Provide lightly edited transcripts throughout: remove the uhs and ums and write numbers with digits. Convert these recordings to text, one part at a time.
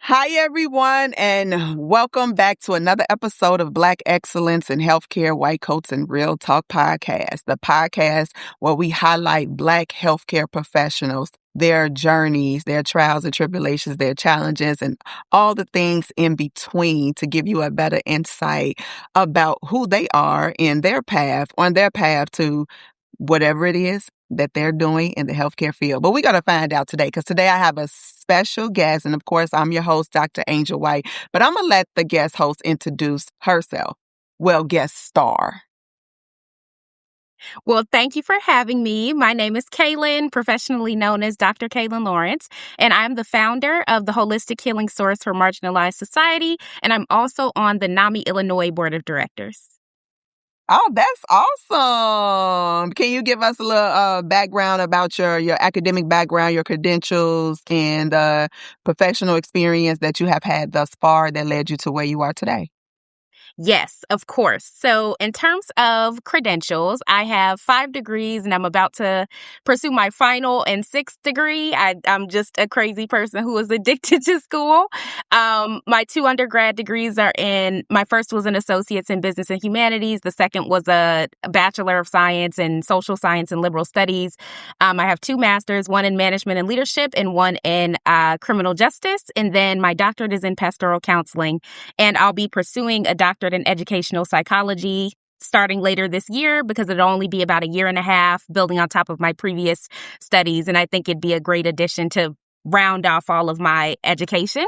Hi, everyone, and welcome back to another episode of Black Excellence in Healthcare, White Coats, and Real Talk podcast, the podcast where we highlight Black healthcare professionals, their journeys, their trials and tribulations, their challenges, and all the things in between to give you a better insight about who they are in their path, on their path to whatever it is that they're doing in the healthcare field. But we got to find out today, because today I have a special guest. And of course, I'm your host, Dr. Angel White. But I'm going to let the guest host introduce herself. Well, guest star. Well, thank you for having me. My name is Calynn, professionally known as Dr. Calynn Lawrence, and I'm the founder of the Holistic Healing Source for Marginalized Society, and I'm also on the NAMI Illinois Board of Directors. Oh, that's awesome. Can you give us a little background about your academic background, your credentials, and professional experience that you have had thus far that led you to where you are today? Yes, of course. So in terms of credentials, I have 5 degrees and I'm about to pursue my final and 6th degree. I'm just a crazy person who is addicted to school. My 2 undergrad degrees my first was an associate's in business and humanities. The second was a bachelor of science in social science and liberal studies. I have 2 masters, one in management and leadership and one in criminal justice. And then my doctorate is in pastoral counseling. And I'll be pursuing a doctorate in educational psychology starting later this year because it'll only be about a year and a half building on top of my previous studies. And I think it'd be a great addition to round off all of my education.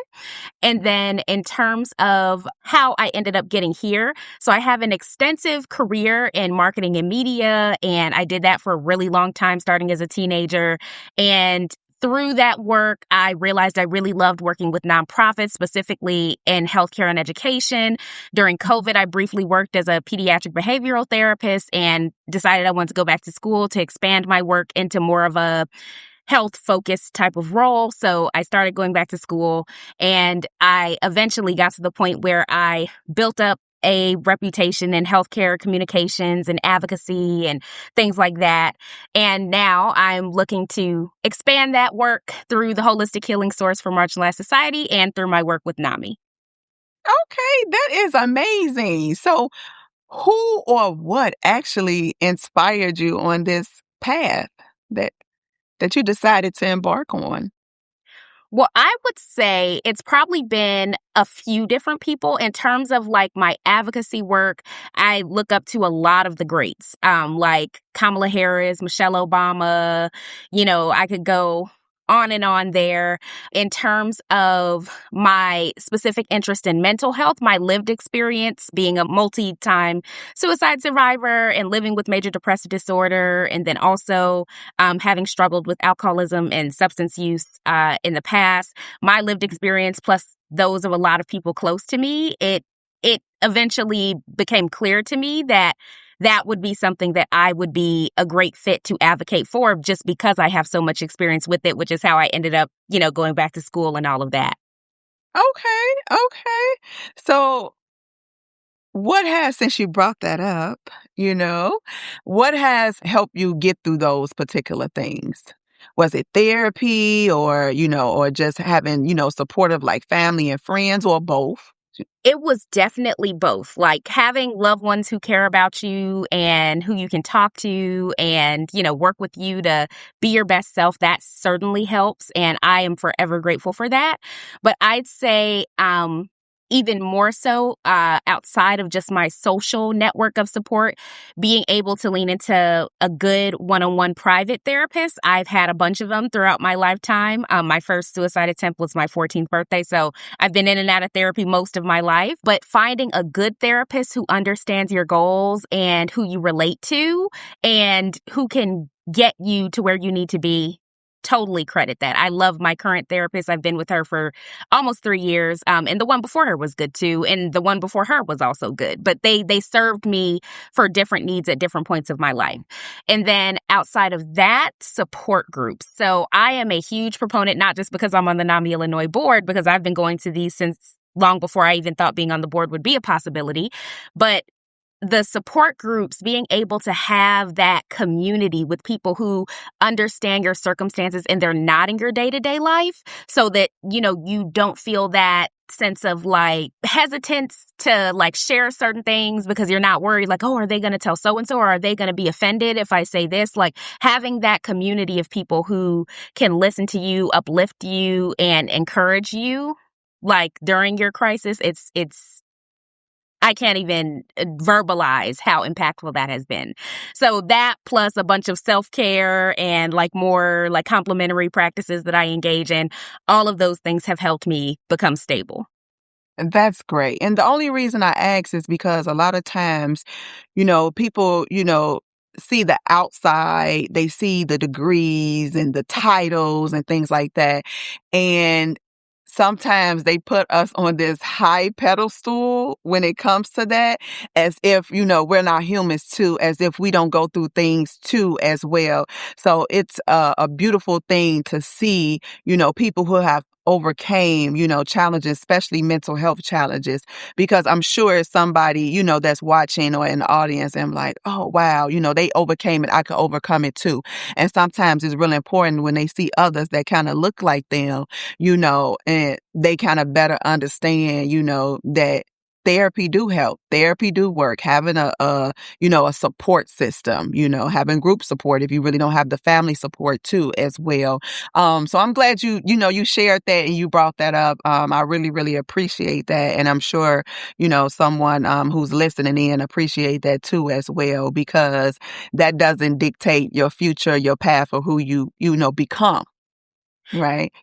And then in terms of how I ended up getting here, so I have an extensive career in marketing and media, and I did that for a really long time, starting as a teenager. And through that work, I realized I really loved working with nonprofits, specifically in healthcare and education. During COVID, I briefly worked as a pediatric behavioral therapist and decided I wanted to go back to school to expand my work into more of a health-focused type of role. So I started going back to school, and I eventually got to the point where I built up a reputation in healthcare communications and advocacy and things like that. And now I'm looking to expand that work through the Holistic Healing Source for Marginalized Society and through my work with NAMI. Okay, that is amazing. So who or what actually inspired you on this path that you decided to embark on? Well, I would say it's probably been a few different people. In terms of like my advocacy work, I look up to a lot of the greats, like Kamala Harris, Michelle Obama. I could go on and on there. In terms of my specific interest in mental health, my lived experience being a multi-time suicide survivor and living with major depressive disorder, and then also having struggled with alcoholism and substance use in the past, my lived experience plus those of a lot of people close to me, it eventually became clear to me that would be something that I would be a great fit to advocate for just because I have so much experience with it, which is how I ended up, going back to school and all of that. Okay. So since you brought that up, what has helped you get through those particular things? Was it therapy or just having, supportive like family and friends, or both? It was definitely both, like having loved ones who care about you and who you can talk to and, work with you to be your best self. That certainly helps. And I am forever grateful for that. But I'd say, even more so outside of just my social network of support, being able to lean into a good one-on-one private therapist. I've had a bunch of them throughout my lifetime. My first suicide attempt was my 14th birthday, so I've been in and out of therapy most of my life. But finding a good therapist who understands your goals and who you relate to and who can get you to where you need to be, totally credit that. I love my current therapist. I've been with her for almost 3 years. And the one before her was good too. And the one before her was also good. But they served me for different needs at different points of my life. And then outside of that, support groups. So I am a huge proponent, not just because I'm on the NAMI Illinois board, because I've been going to these since long before I even thought being on the board would be a possibility, but the support groups, being able to have that community with people who understand your circumstances and they're not in your day-to-day life, so that, you don't feel that sense of like hesitance to like share certain things because you're not worried like, oh, are they going to tell so-and-so, or are they going to be offended if I say this? Like having that community of people who can listen to you, uplift you, and encourage you like during your crisis, it's I can't even verbalize how impactful that has been. So that plus a bunch of self-care and like more like complementary practices that I engage in, all of those things have helped me become stable. And that's great. And the only reason I ask is because a lot of times, people, see the outside, they see the degrees and the titles and things like that. And sometimes they put us on this high pedestal when it comes to that, as if, we're not humans too, as if we don't go through things too as well. So it's a beautiful thing to see, people who have overcame, challenges, especially mental health challenges, because I'm sure somebody, that's watching or in the audience and like, oh, wow, they overcame it. I could overcome it too. And sometimes it's really important when they see others that kind of look like them, and they kind of better understand, that therapy do help. Therapy do work. Having a support system, having group support if you really don't have the family support too as well. So I'm glad you shared that and you brought that up. I really, really appreciate that. And I'm sure, someone who's listening in appreciate that too as well, because that doesn't dictate your future, your path, or who you become. Right.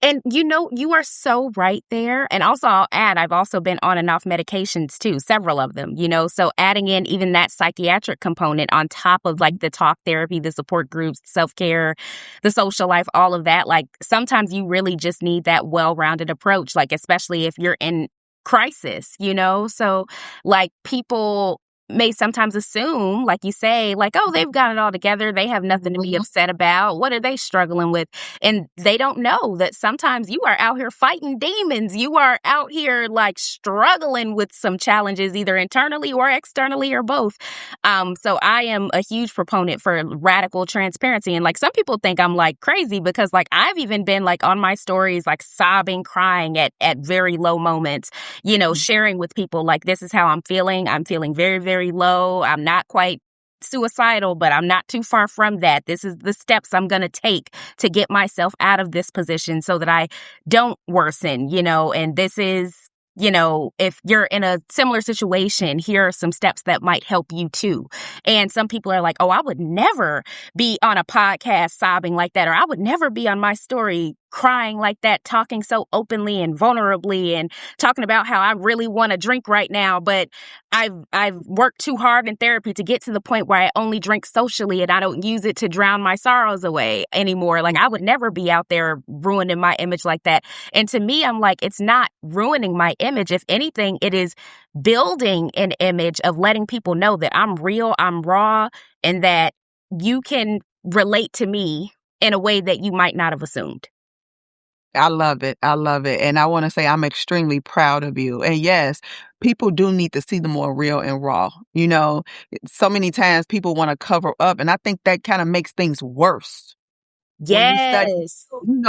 And you are so right there. And also I'll add, I've also been on and off medications too, several of them, so adding in even that psychiatric component on top of like the talk therapy, the support groups, self-care, the social life, all of that. Like sometimes you really just need that well-rounded approach, like especially if you're in crisis, so like people may sometimes assume, like you say, like, oh, they've got it all together. They have nothing to be upset about. What are they struggling with? And they don't know that sometimes you are out here fighting demons. You are out here like struggling with some challenges, either internally or externally or both. So I am a huge proponent for radical transparency. And like some people think I'm like crazy because like I've even been like on my stories, like sobbing, crying at very low moments, sharing with people like, this is how I'm feeling. I'm feeling very, very low. I'm not quite suicidal, but I'm not too far from that. This is the steps I'm going to take to get myself out of this position so that I don't worsen, and this is, if you're in a similar situation, here are some steps that might help you too. And some people are like, oh, I would never be on a podcast sobbing like that, or I would never be on my story crying like that, talking so openly and vulnerably and talking about how I really want to drink right now. But I've worked too hard in therapy to get to the point where I only drink socially and I don't use it to drown my sorrows away anymore. Like I would never be out there ruining my image like that. And to me, I'm like, it's not ruining my image. If anything, it is building an image of letting people know that I'm real, I'm raw, and that you can relate to me in a way that you might not have assumed. I love it. I love it. And I want to say I'm extremely proud of you. And yes, people do need to see the more real and raw. So many times people want to cover up, and I think that kind of makes things worse. When you study, Yes.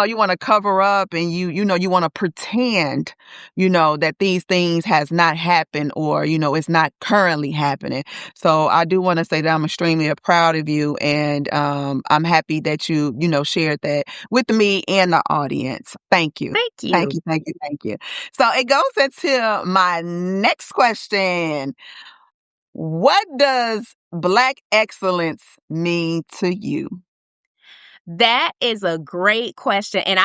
you want to cover up and you want to pretend, that these things has not happened or, it's not currently happening. So I do want to say that I'm extremely proud of you. And I'm happy that you, shared that with me and the audience. Thank you. Thank you. Thank you. Thank you. Thank you. So it goes into my next question. What does Black excellence mean to you? That is a great question. And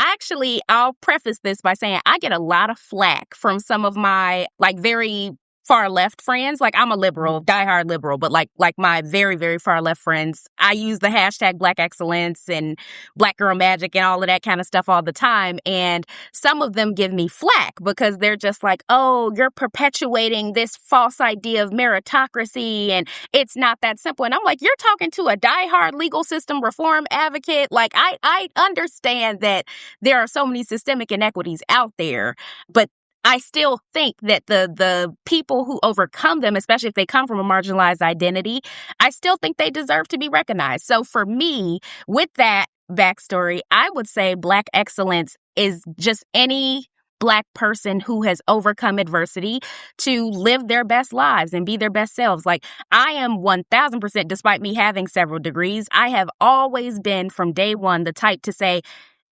I'll preface this by saying I get a lot of flack from some of my like very far left friends. Like I'm a liberal, diehard liberal, but like my very, very far left friends, I use the hashtag Black excellence and Black girl magic and all of that kind of stuff all the time. And some of them give me flack because they're just like, oh, you're perpetuating this false idea of meritocracy and it's not that simple. And I'm like, you're talking to a diehard legal system reform advocate. Like I understand that there are so many systemic inequities out there, but I still think that the people who overcome them, especially if they come from a marginalized identity, I still think they deserve to be recognized. So for me, with that backstory, I would say Black excellence is just any Black person who has overcome adversity to live their best lives and be their best selves. Like, I am 1000%, despite me having several degrees, I have always been from day one the type to say,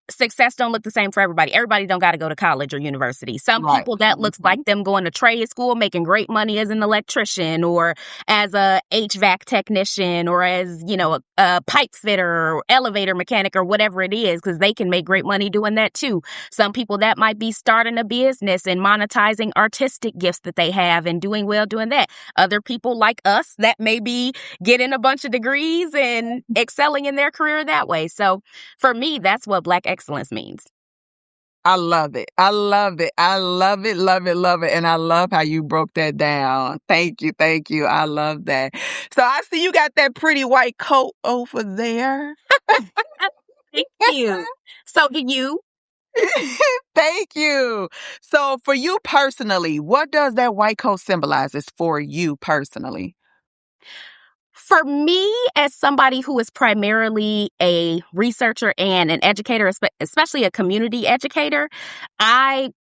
success don't look the same for everybody. Everybody don't got to go to college or university. Some Right. people that looks like them going to trade school, making great money as an electrician or as a HVAC technician or as, a pipe fitter or elevator mechanic or whatever it is, because they can make great money doing that too. Some people that might be starting a business and monetizing artistic gifts that they have and doing well doing that. Other people like us that may be getting a bunch of degrees and excelling in their career that way. So for me, that's what Black excellence means. I love it. I love it. I love it, love it, love it. And I love how you broke that down. Thank you. Thank you. I love that. So I see you got that pretty white coat over there. Thank you. So do you. Thank you. So for you personally, what does that white coat symbolizes for you personally? For me, as somebody who is primarily a researcher and an educator, especially a community educator, I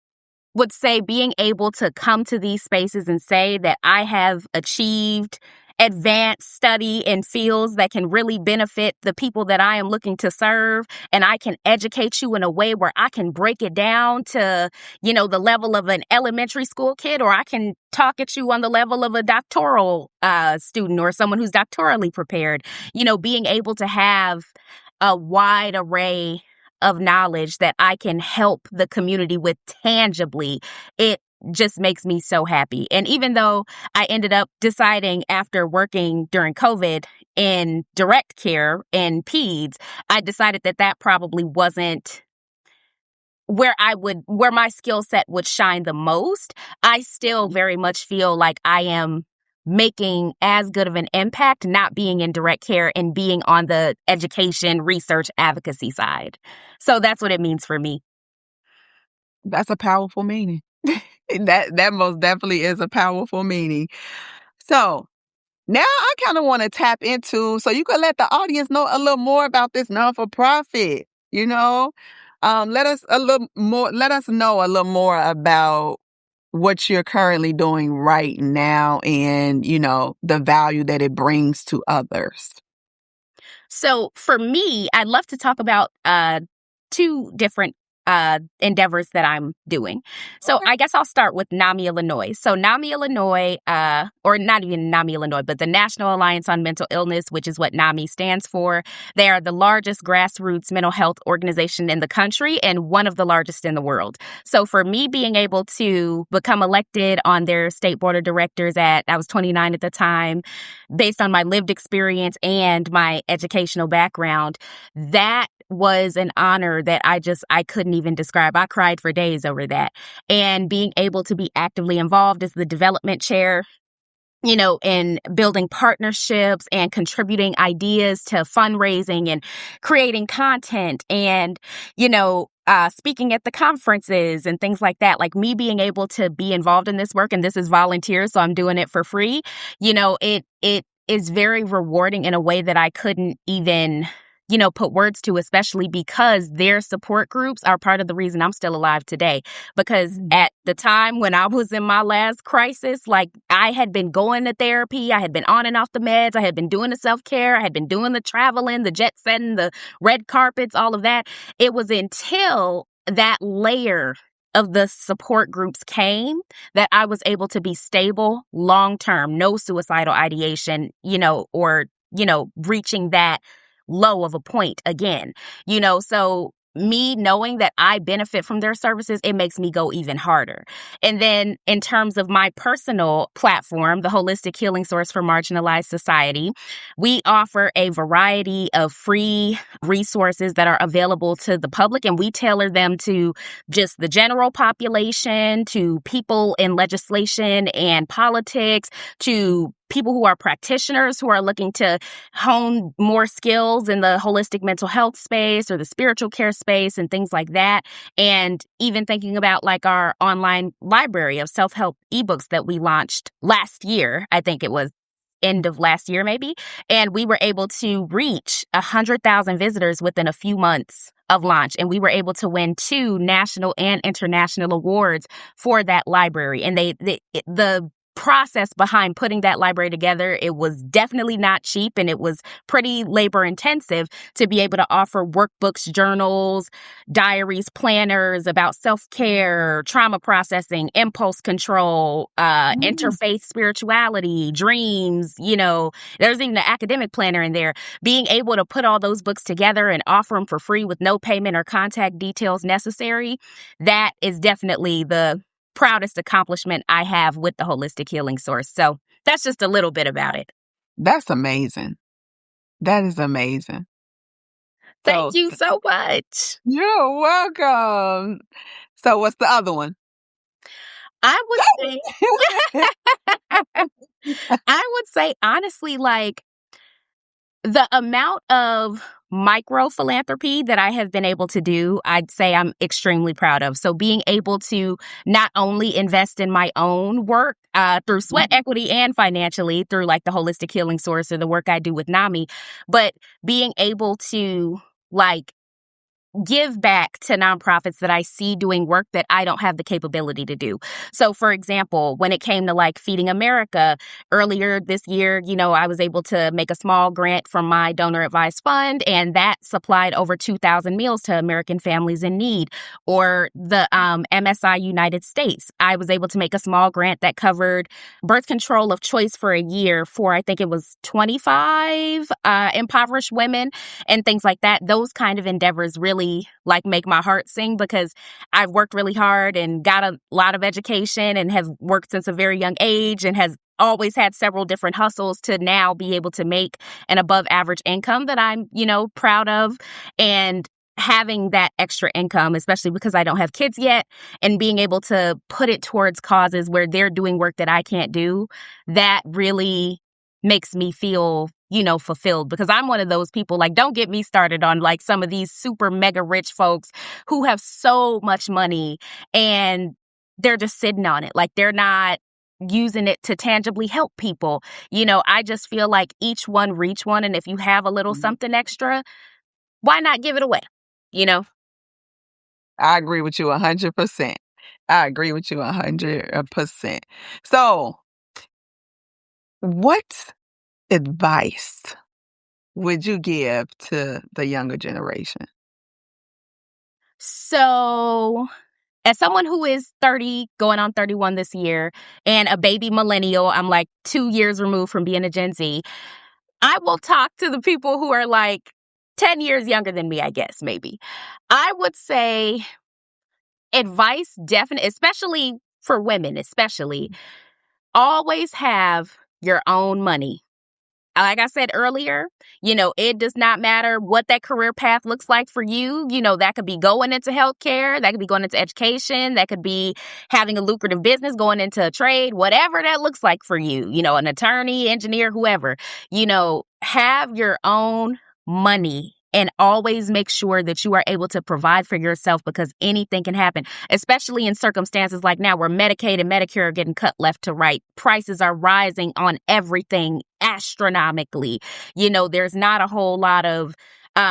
would say being able to come to these spaces and say that I have achieved advanced study in fields that can really benefit the people that I am looking to serve. And I can educate you in a way where I can break it down to, the level of an elementary school kid, or I can talk at you on the level of a doctoral student or someone who's doctorally prepared. Being able to have a wide array of knowledge that I can help the community with tangibly, it just makes me so happy. And even though I ended up deciding after working during COVID in direct care in peds, I decided that probably wasn't where my skill set would shine the most. I still very much feel like I am making as good of an impact, not being in direct care and being on the education, research, advocacy side. So that's what it means for me. That's a powerful meaning. That most definitely is a powerful meaning. So now I kind of want to tap into, so you can let the audience know a little more about this non-for-profit, let us know a little more about what you're currently doing right now and, the value that it brings to others. So for me, I'd love to talk about two different endeavors that I'm doing. So I guess I'll start with NAMI, Illinois. So NAMI, Illinois, or not even NAMI, Illinois, but the National Alliance on Mental Illness, which is what NAMI stands for. They are the largest grassroots mental health organization in the country and one of the largest in the world. So for me, being able to become elected on their state board of directors I was 29 at the time, based on my lived experience and my educational background, that was an honor that I couldn't even describe. I cried for days over that. And being able to be actively involved as the development chair, in building partnerships and contributing ideas to fundraising and creating content and, speaking at the conferences and things like that. Like me being able to be involved in this work, and this is volunteer, so I'm doing it for free. It is very rewarding in a way that I couldn't even put words to, especially because their support groups are part of the reason I'm still alive today. Because at the time when I was in my last crisis, like I had been going to therapy, I had been on and off the meds, I had been doing the self-care, I had been doing the traveling, the jet setting, the red carpets, all of that. It was until that layer of the support groups came that I was able to be stable long-term, no suicidal ideation, or reaching that low of a point again, so me knowing that I benefit from their services, it makes me go even harder. And then in terms of my personal platform, the Holistic Healing Source for Marginalized Society, we offer a variety of free resources that are available to the public, and we tailor them to just the general population, to people in legislation and politics, to people who are practitioners who are looking to hone more skills in the holistic mental health space or the spiritual care space and things like that. And even thinking about like our online library of self-help ebooks that we launched last year. I think it was end of last year, maybe. And we were able to reach 100,000 visitors within a few months of launch. And we were able to win 2 national and international awards for that library. And the process behind putting that library together, it was definitely not cheap, and it was pretty labor intensive to be able to offer workbooks, journals, diaries, planners about self-care, trauma processing, impulse control, interfaith spirituality, dreams, there's even the academic planner in there. Being able to put all those books together and offer them for free with no payment or contact details necessary, that is definitely the proudest accomplishment I have with the Holistic Healing Source. So that's just a little bit about it. That's amazing. That is amazing. Thank you so much. You're welcome. So what's the other one? I would say honestly, like the amount of micro philanthropy that I have been able to do, I'd say I'm extremely proud of. So being able to not only invest in my own work through sweat equity and financially through like the Holistic Healing Source or the work I do with NAMI, but being able to like give back to nonprofits that I see doing work that I don't have the capability to do. So, for example, when it came to like Feeding America earlier this year, I was able to make a small grant from my donor advised fund, and that supplied over 2,000 meals to American families in need. Or the MSI United States, I was able to make a small grant that covered birth control of choice for a year for, I think it was 25 impoverished women and things like that. Those kind of endeavors really like make my heart sing, because I've worked really hard and got a lot of education and have worked since a very young age and has always had several different hustles to now be able to make an above average income that I'm, proud of. And having that extra income, especially because I don't have kids yet, and being able to put it towards causes where they're doing work that I can't do, that really makes me feel fulfilled, because I'm one of those people, like, don't get me started on like some of these super mega rich folks who have so much money and they're just sitting on it. Like, they're not using it to tangibly help people. I just feel like each one reach one. And if you have a little something extra, why not give it away? I agree with you 100%. I agree with you 100%. So what advice would you give to the younger generation? So, as someone who is 30, going on 31 this year, and a baby millennial, I'm like 2 years removed from being a Gen Z, I will talk to the people who are like 10 years younger than me, I guess, maybe. I would say advice, definitely, especially for women, always have your own money. Like I said earlier, it does not matter what that career path looks like for you. That could be going into healthcare, that could be going into education, that could be having a lucrative business, going into a trade, whatever that looks like for you, an attorney, engineer, whoever, have your own money. And always make sure that you are able to provide for yourself, because anything can happen, especially in circumstances like now where Medicaid and Medicare are getting cut left to right. Prices are rising on everything astronomically. There's not a whole lot of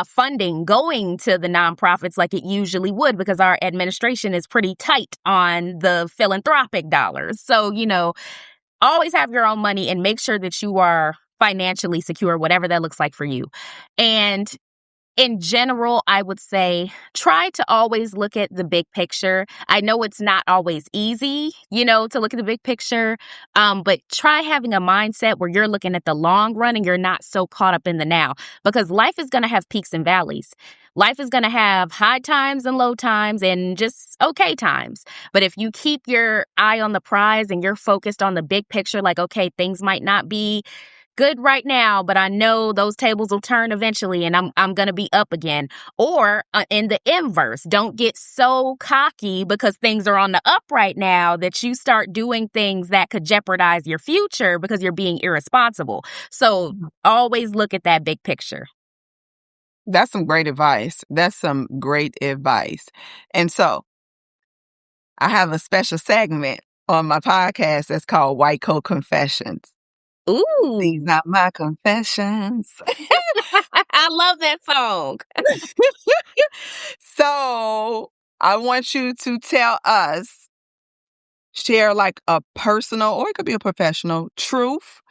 funding going to the nonprofits like it usually would, because our administration is pretty tight on the philanthropic dollars. So, always have your own money and make sure that you are financially secure, whatever that looks like for you. And in general, I would say try to always look at the big picture. I know it's not always easy, to look at the big picture, but try having a mindset where you're looking at the long run and you're not so caught up in the now, because life is going to have peaks and valleys. Life is going to have high times and low times and just okay times. But if you keep your eye on the prize and you're focused on the big picture, like, okay, things might not be good right now, but I know those tables will turn eventually and I'm going to be up again. Or in the inverse, don't get so cocky because things are on the up right now that you start doing things that could jeopardize your future because you're being irresponsible. So always look at that big picture. That's some great advice. That's some great advice. And so I have a special segment on my podcast that's called White Coat Confessions. Ooh. These are my confessions. I love that song. So I want you to tell us, share like a personal, or it could be a professional, truth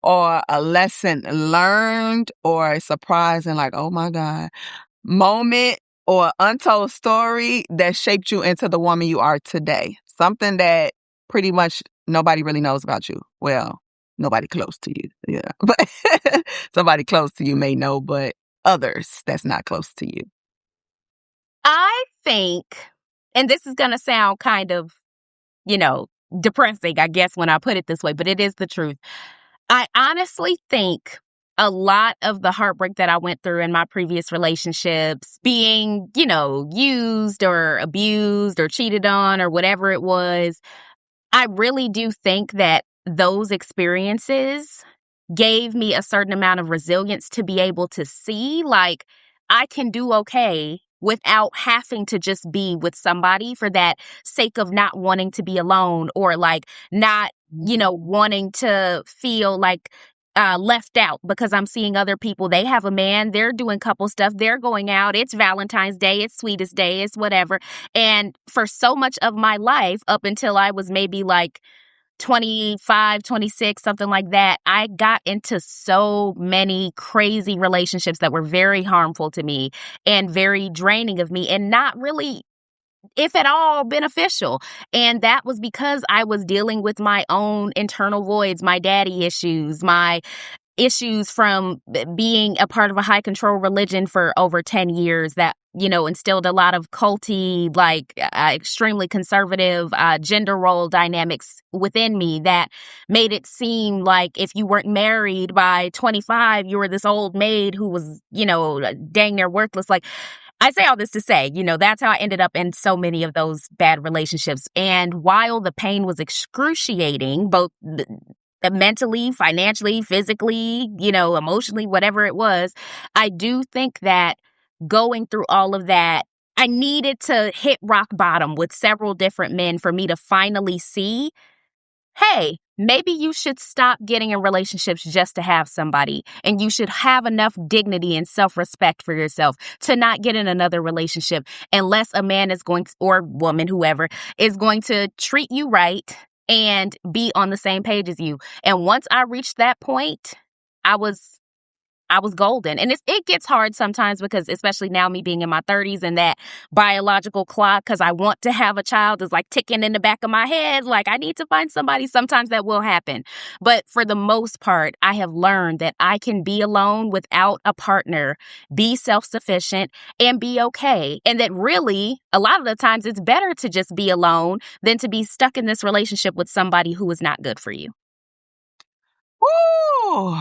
or a lesson learned or a surprising, like, oh my God, moment or untold story that shaped you into the woman you are today. Something that pretty much nobody really knows about you. Well, nobody close to you. Yeah. But somebody close to you may know, but others that's not close to you. I think, and this is going to sound kind of, depressing, I guess, when I put it this way, but it is the truth. I honestly think a lot of the heartbreak that I went through in my previous relationships, being, used or abused or cheated on or whatever it was, I really do think that those experiences gave me a certain amount of resilience to be able to see, like, I can do okay without having to just be with somebody for that sake of not wanting to be alone or like not, wanting to feel like left out because I'm seeing other people. They have a man, they're doing couple stuff, they're going out, it's Valentine's Day, it's Sweetest Day, it's whatever. And for so much of my life, up until I was maybe like 25, 26, something like that, I got into so many crazy relationships that were very harmful to me and very draining of me and not really, if at all, beneficial. And that was because I was dealing with my own internal voids, my daddy issues, my issues from being a part of a high control religion for over 10 years that, instilled a lot of culty, like extremely conservative gender role dynamics within me that made it seem like if you weren't married by 25, you were this old maid who was, dang near worthless. Like, I say all this to say, that's how I ended up in so many of those bad relationships. And while the pain was excruciating, both mentally, financially, physically, emotionally, whatever it was, I do think that going through all of that, I needed to hit rock bottom with several different men for me to finally see, hey, maybe you should stop getting in relationships just to have somebody. And you should have enough dignity and self-respect for yourself to not get in another relationship unless a man is going to, or woman, whoever, is going to treat you right and be on the same page as you. And once I reached that point, I was golden. And it gets hard sometimes because especially now me being in my 30s and that biological clock, because I want to have a child, is like ticking in the back of my head. Like I need to find somebody. Sometimes that will happen. But for the most part, I have learned that I can be alone without a partner, be self-sufficient and be okay. And that really, a lot of the times it's better to just be alone than to be stuck in this relationship with somebody who is not good for you. Woo!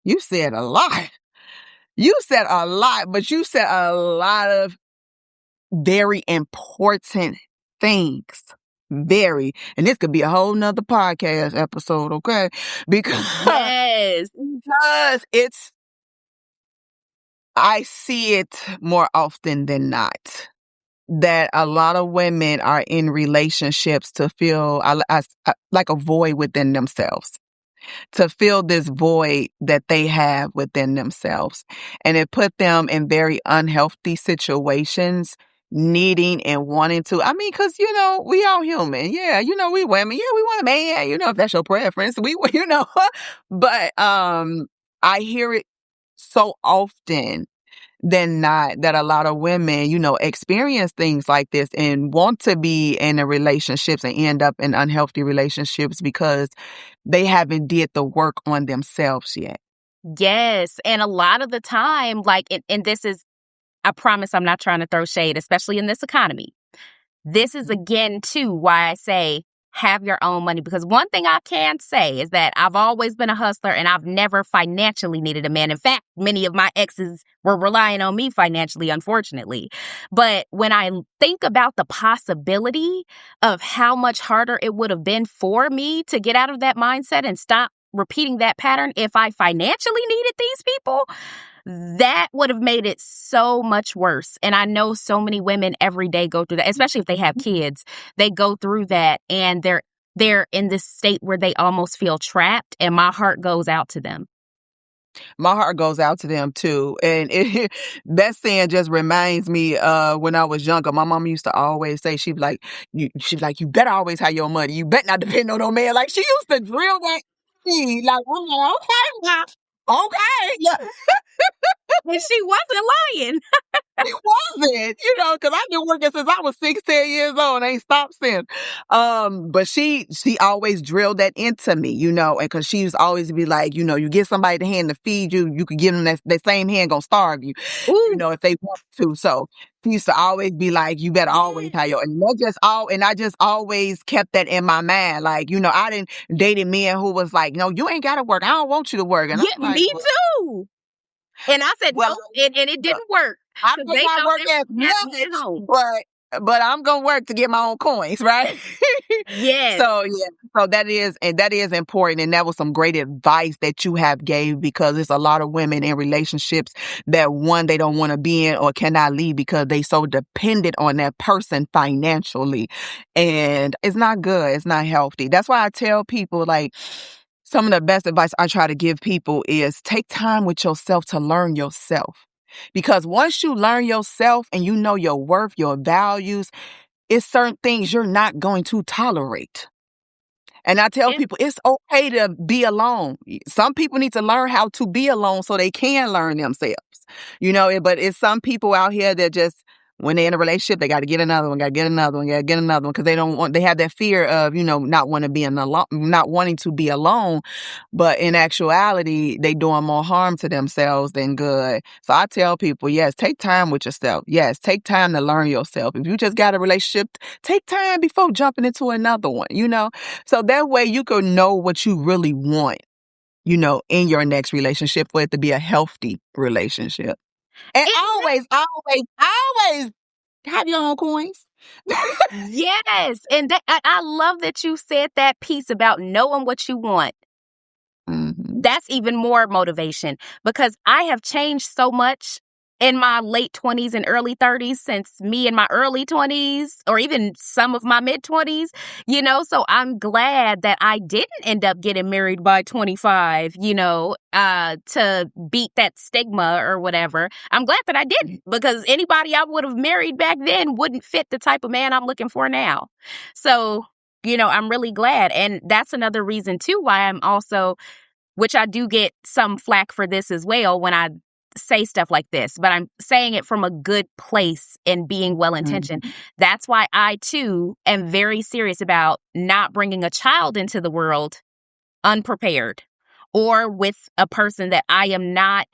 You said a lot. You said a lot, but you said a lot of very important things. Very. And this could be a whole nother podcast episode, okay? Because I see it more often than not that a lot of women are in relationships to feel like a void within themselves. To fill this void that they have within themselves. And it put them in very unhealthy situations, needing and wanting to. I mean, because, we all human. Yeah, we women. Yeah, we want a man, if that's your preference. But I hear it so often than not that a lot of women, experience things like this and want to be in a relationships and end up in unhealthy relationships because they haven't did the work on themselves yet. Yes. And a lot of the time, like, and this is, I promise I'm not trying to throw shade, especially in this economy. This is again, too, why I say have your own money. Because one thing I can say is that I've always been a hustler and I've never financially needed a man. In fact, many of my exes were relying on me financially, unfortunately. But when I think about the possibility of how much harder it would have been for me to get out of that mindset and stop repeating that pattern if I financially needed these people, that would have made it so much worse. And I know so many women every day go through that, especially if they have kids. They go through that and they're in this state where they almost feel trapped, and my heart goes out to them. My heart goes out to them too. And that saying just reminds me when I was younger, my mom used to always say, she'd be like, you better always have your money. You better not depend on no man. Like, she used to drill that. Like, I'm like, okay, now. Okay. Yeah. And she wasn't lying. It wasn't, because I've been working since I was 16 years old. I ain't stopped since. But she always drilled that into me, and because she used to always be like, you get somebody the hand to feed you, you could give them that same hand gonna starve you, if they want to. So she used to always be like, you better always have your, and I just always kept that in my mind. Like, I didn't dated men who was like, no, you ain't gotta work. I don't want you to work. And yeah, I'm like, me too. And I said, well, no, and it didn't work. I may not work as much, but I'm gonna work to get my own coins, right? Yes. So that is important, and that was some great advice that you have gave, because there's a lot of women in relationships that, one, they don't want to be in or cannot leave because they so dependent on that person financially, and it's not good. It's not healthy. That's why I tell people, like, some of the best advice I try to give people is take time with yourself to learn yourself. Because once you learn yourself and you know your worth, your values, it's certain things you're not going to tolerate. And I tell people it's okay to be alone. Some people need to learn how to be alone so they can learn themselves. But it's some people out here that just, when they're in a relationship, they got to get another one, because they have that fear of, not wanting to be alone. But in actuality, they doing more harm to themselves than good. So I tell people, yes, take time with yourself. Yes, take time to learn yourself. If you just got a relationship, take time before jumping into another one, So that way you can know what you really want, in your next relationship, for it to be a healthy relationship. And always have your own coins. Yes. And I love that you said that piece about knowing what you want. Mm-hmm. That's even more motivation, because I have changed so much in my late 20s and early 30s since me in my early 20s, or even some of my mid 20s, so I'm glad that I didn't end up getting married by 25, to beat that stigma or whatever. I'm glad that I didn't, because anybody I would have married back then wouldn't fit the type of man I'm looking for now. So, I'm really glad. And that's another reason too why I'm also, which I do get some flack for this as well when I say stuff like this, but I'm saying it from a good place and being well-intentioned. Mm-hmm. That's why I too am very serious about not bringing a child into the world unprepared, or with a person that I am not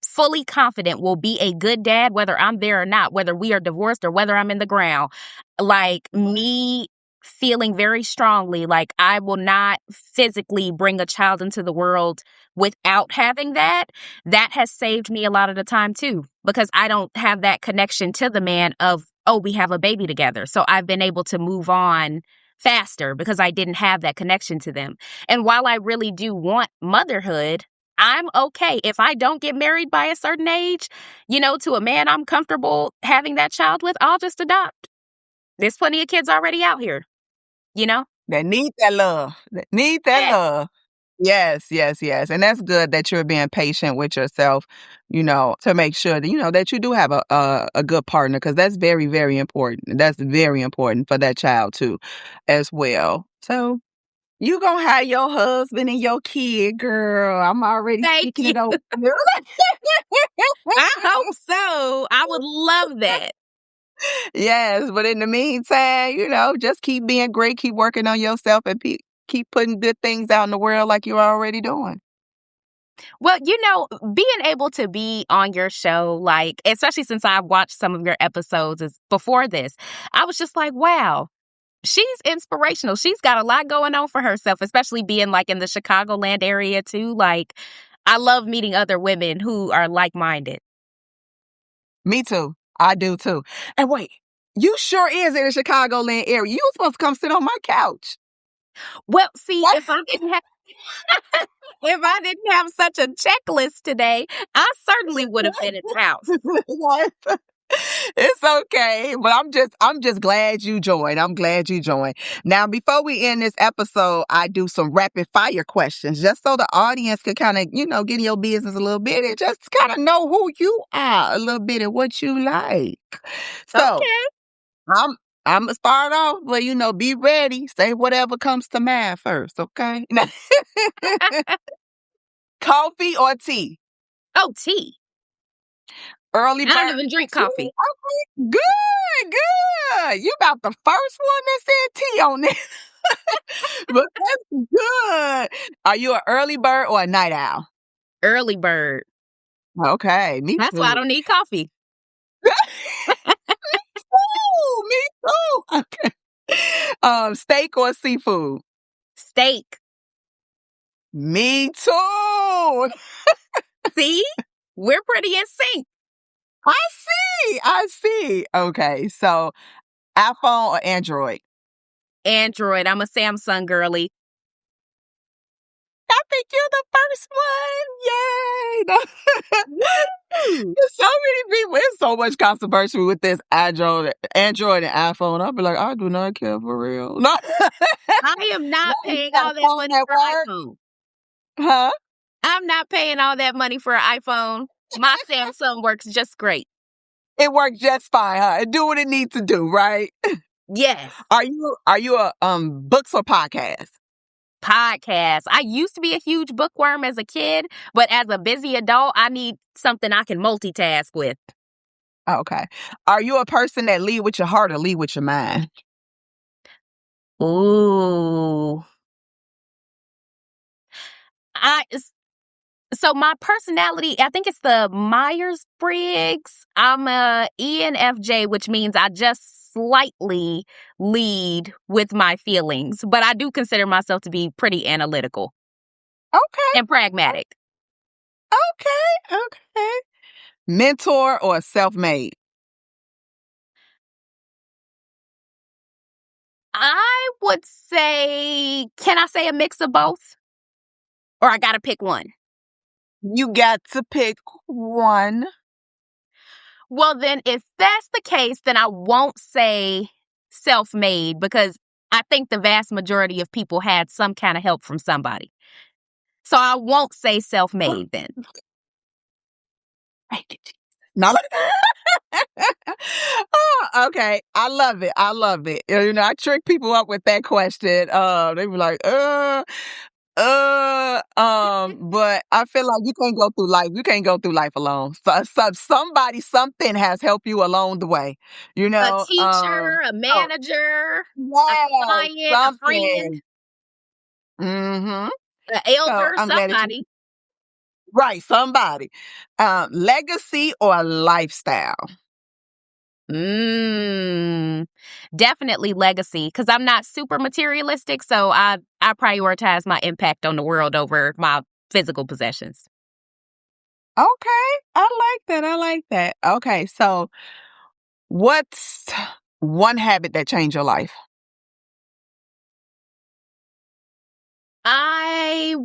fully confident will be a good dad, whether I'm there or not, whether we are divorced or whether I'm in the ground. Like, me feeling very strongly like I will not physically bring a child into the world without having that has saved me a lot of the time too, because I don't have that connection to the man of, oh, we have a baby together. So I've been able to move on faster because I didn't have that connection to them. And while I really do want motherhood, I'm okay if I don't get married by a certain age, to a man I'm comfortable having that child with. I'll just adopt. There's plenty of kids already out here, that need that love. Love. Yes. And that's good that you're being patient with yourself, to make sure that, that you do have a good partner, because that's very, very important. That's very important for that child too, as well. So you gonna have your husband and your kid, girl. I'm already speaking it over. I hope so. I would love that. Yes, but in the meantime, just keep being great, keep working on yourself, and keep putting good things out in the world like you're already doing. Well, being able to be on your show, like, especially since I've watched some of your episodes before this, I was just like, wow, She's inspirational. She's got a lot going on for herself, especially being like in the Chicagoland area too. Like, I love meeting other women who are like-minded. Me too. I do too. And wait, you sure is in the Chicagoland area. You were supposed to come sit on my couch. Well, see, What? if I didn't have if I didn't have such a checklist today, I certainly would have been at the house. It's okay, but I'm just glad you joined. I'm glad you joined. Now, before we end this episode, I do some rapid fire questions just so the audience could kind of, get in your business a little bit and just kind of know who you are a little bit and what you like. So, Okay. I'm gonna start off, but be ready. Say whatever comes to mind first, okay? Coffee or tea? Oh, tea. Early I bird. don't even drink coffee. Okay. Good. You about the first one that said tea on this. But that's good. Are you an early bird or a night owl? Early bird. Okay, me That's too. why I don't need coffee. Me too. Okay. Steak or seafood? Steak. Me too. See? We're pretty in sync. I see. Okay, so iPhone or Android? Android. I'm a Samsung girly. I think you're the first one. Yay! There's so many people. There's so much controversy with this Android and iPhone. I'll be like, I do not care for real. No. I am not paying all that money for an iPhone. Huh? I'm not paying all that money for an iPhone. My Samsung works just great. It works just fine, huh? It do what it needs to do, right? Yes. Are you a books or podcast? Podcast. I used to be a huge bookworm as a kid, but as a busy adult, I need something I can multitask with. Okay. Are you a person that lead with your heart or lead with your mind? Ooh. So my personality, I think it's the Myers-Briggs. I'm a ENFJ, which means I just slightly lead with my feelings, but I do consider myself to be pretty analytical. Okay. And pragmatic. Okay. Mentor or self-made? I would say, can I say a mix of both? Or I gotta pick one? You got to pick one. Well, then, if that's the case, then I won't say self-made because I think the vast majority of people had some kind of help from somebody. So I won't say self-made then. No. Oh, okay. I love it. I trick people up with that question. They be like, but I feel like you can't go through life. You can't go through life alone. So something has helped you along the way. A teacher, a manager, a client, a friend, Mm-hmm. an elder, somebody. Right, somebody. Legacy or lifestyle? Definitely legacy, because I'm not super materialistic, so I prioritize my impact on the world over my physical possessions. Okay, I like that. Okay, so what's one habit that changed your life? I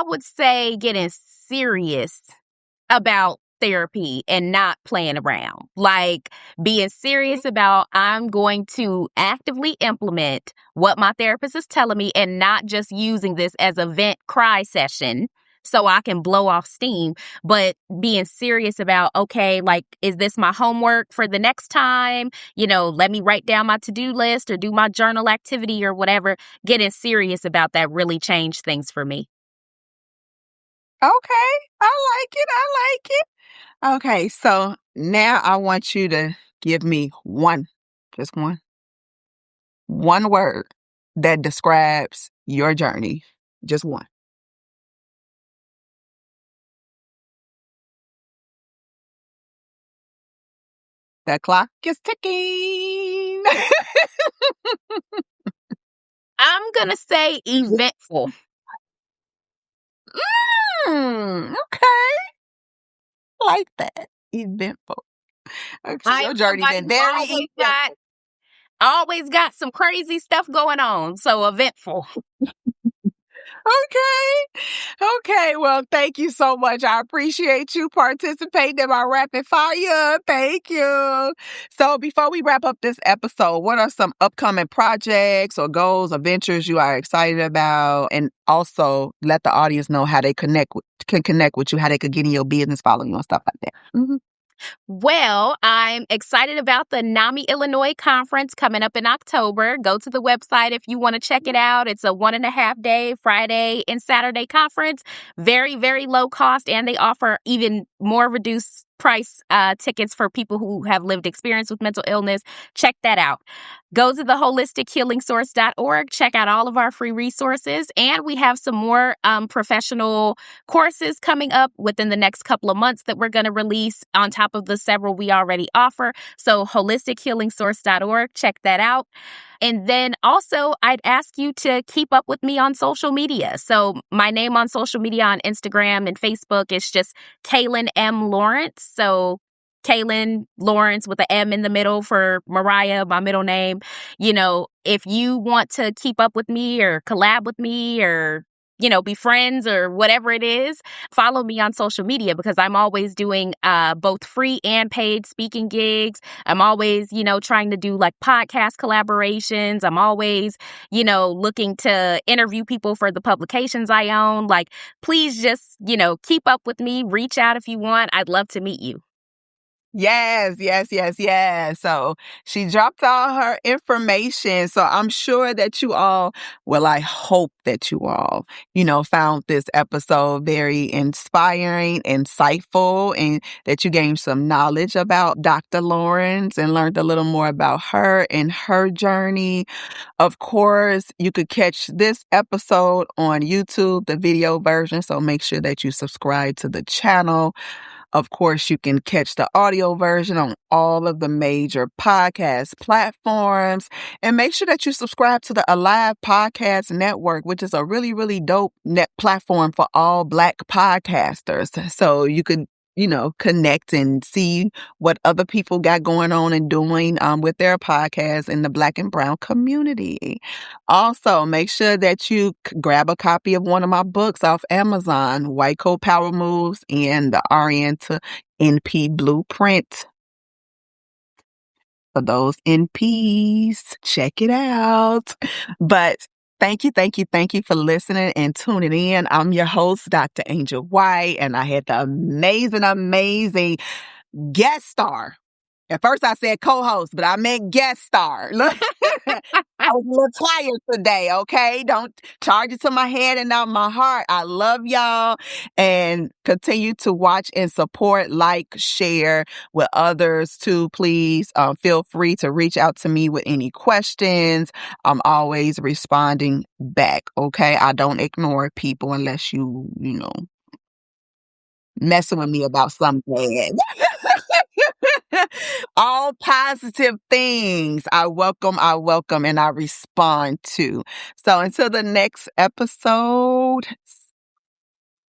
would say getting serious about therapy and not playing around. Like being serious about I'm going to actively implement what my therapist is telling me and not just using this as a vent cry session so I can blow off steam, but being serious about, okay, like, is this my homework for the next time? Let me write down my to-do list or do my journal activity or whatever. Getting serious about that really changed things for me. Okay, I like it. Okay, so now I want you to give me just one word that describes your journey. Just one. The clock is ticking. I'm going to say eventful. Okay. Like that. Eventful. Okay, I your am journey somebody been who very eventful. always got some crazy stuff going on. So eventful. Okay. Okay. Well, thank you so much. I appreciate you participating in my rapid fire. Thank you. So before we wrap up this episode, what are some upcoming projects or goals or ventures you are excited about? And also let the audience know how they can connect with you, how they could get in your business, follow you and stuff like that. Mm-hmm. Well, I'm excited about the NAMI Illinois conference coming up in October. Go to the website if you want to check it out. It's a 1.5 day Friday and Saturday conference. Very, very low cost, and they offer even more reduced price tickets for people who have lived experience with mental illness. Check that out. Go to the holistichealingsource.org. Check out all of our free resources. And we have some more professional courses coming up within the next couple of months that we're going to release on top of the several we already offer. So holistichealingsource.org. Check that out. And then also, I'd ask you to keep up with me on social media. So my name on social media on Instagram and Facebook is just Calynn M. Lawrence. So Calynn Lawrence with an M in the middle for Mariah, my middle name. You know, if you want to keep up with me or collab with me or, be friends or whatever it is, follow me on social media because I'm always doing both free and paid speaking gigs. I'm always, trying to do like podcast collaborations. I'm always, looking to interview people for the publications I own. Like, please just, keep up with me. Reach out if you want. I'd love to meet you. Yes. So she dropped all her information. So I'm sure that you all, well, I hope that you all, found this episode very inspiring, insightful, and that you gained some knowledge about Dr. Lawrence and learned a little more about her and her journey. Of course, you could catch this episode on YouTube, the video version. So make sure that you subscribe to the channel. Of course, you can catch the audio version on all of the major podcast platforms. And make sure that you subscribe to the Alive Podcast Network, which is a really, really dope net platform for all Black podcasters. So you could connect and see what other people got going on and doing with their podcasts in the Black and Brown community. Also, make sure that you grab a copy of one of my books off Amazon, White Coat Power Moves and the RN to NP Blueprint. For those NPs, check it out. But thank you for listening and tuning in. I'm your host, Dr. Angel White, and I had the amazing guest star. At first I said co-host, but I meant guest star. Look, I was a little tired today, okay? Don't charge it to my head and not my heart. I love y'all and continue to watch and support, like, share with others too, please. Feel free to reach out to me with any questions. I'm always responding back, okay? I don't ignore people unless you messing with me about something bad. All positive things I welcome, and I respond to. So until the next episode,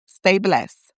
stay blessed.